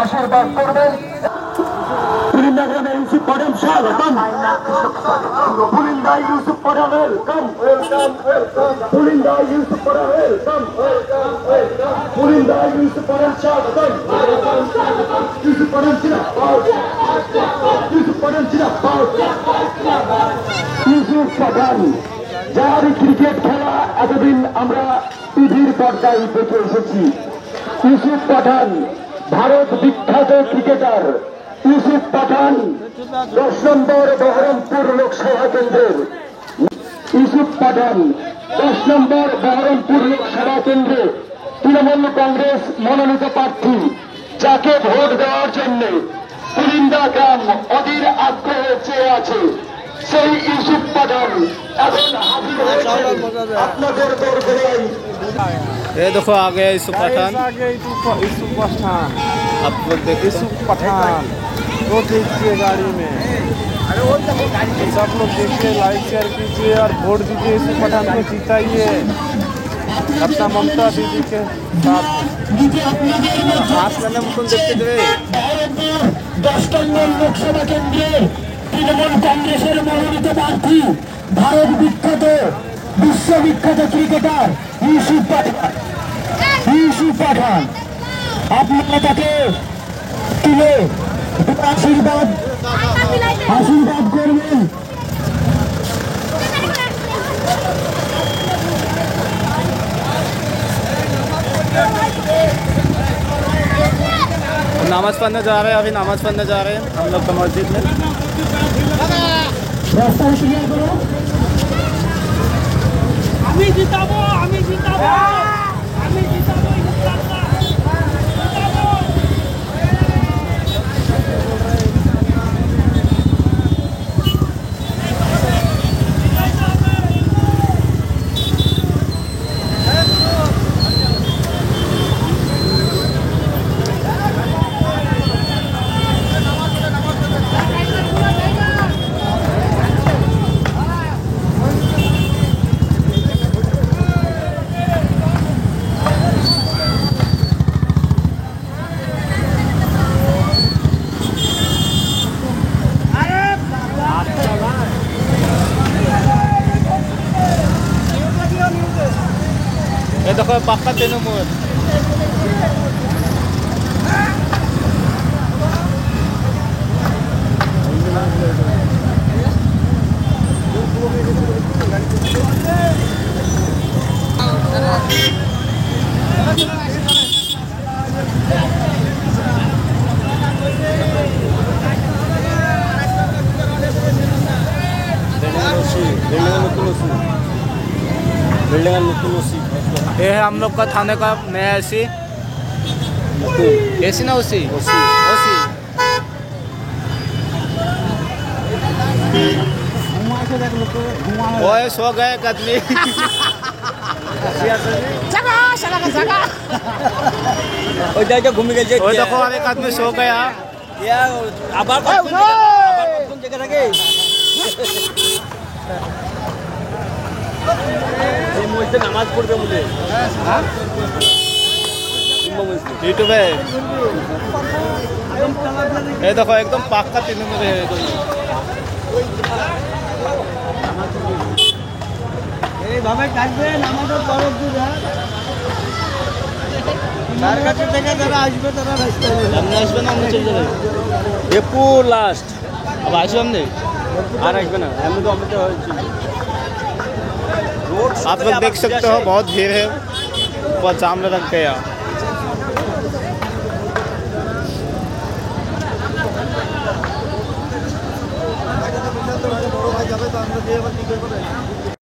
আশীর্বাদ করবেন। ইউসুফ পাঠান স্বাগতম। পুলিন্দা ইউসুফ পাঠান ওয়েলকাম ওয়েলকাম ওয়েলকাম। পুলিন্দা ইউসুফ পাঠান ওয়েলকাম ওয়েলকাম ওয়েলকাম। পুলিন্দা ইউসুফ পাঠান স্বাগতম। ইউসুফ পাঠান জিন্দাবাদ। ইউসুফ পাঠান জিন্দাবাদ। ইউসুফ পাঠান যার ক্রিকেট খেলা এতদিন আমরা টিভির পর্দায় দেখে এসেছি। ইউসুফ পাঠান ভারত বিখ্যাত ক্রিকেটার। ইউসুফ পাঠান 10 নম্বর বহরমপুর লোকসভা কেন্দ্রের। ইউসুফ পাঠান 10 নম্বর বহরমপুর লোকসভা কেন্দ্রে তৃণমূল কংগ্রেস মনোনীত প্রার্থী, যাকে ভোট দেওয়ার জন্য পুলিন্দা গ্রাম অধীর আগ্রহে চেয়ে আছে। সেই ইউসুফ পাঠান এখন হাজির হয়েছেন আপনাদের দরবারে। ये देखो आ गया यूसुफ पठान। यूसुफ पठान आप लोग देखो यूसुफ पठान वो देखिए गाड़ी में। सब लोग देखिए, लाइक शेयर कीजिए और वोट दीजिए। यूसुफ पठान को जिताइए अपना ममता दीदी के साथ। हाथ करने मुझको देखते थे। 10 নম্বর লোকসভা কেন্দ্রে তৃণমূল কংগ্রেসের মনোনীত প্রার্থী, ভারত বিখ্যাত বিশ্ববিখ্যাত ক্রিকেটার ইউসুফ পাঠান। ইউসুফ পাঠান আপনারা তাকে তুলে আশীর্বাদ করবেন। नमाज पढ़ने जा रहे हैं, अभी नमाज पढ़ने जा रहे हैं हम लोग तो मस्जिद में। রাস্তা ক্লিয়ার করো। আমি জিতাবো, আমি জিতাবো, আমি জিতাবো ইনশাআল্লাহ। ये देखो पक्का तृणमूल। ये है हम लोग का थाने का नया एसी। एसी ना ओसी ओसी। ओए सो गए एक आदमी। घूम गए ओए देखो और एक आदमी सो गया। নামাজ পড়বে বলে यूट्यूब है। ये देखो एकदम पक्का तृणमूल है। এইভাবে থাকবেন, আমাদের তরফ দিয়ে তার কাছে থেকে যারা আসবে তারা हमने আসবে না, हमने चल যাবে। ये पूर लास्ट अब আসবে हमने আর আসবে না। আমি তো অমৃত হয়েছি। आप लोग देख सकते हो बहुत भीड़ है, बहुत जाम लग गया। বড় ভাই যাবে তো আমরা দিয়ে আবার কি করবো।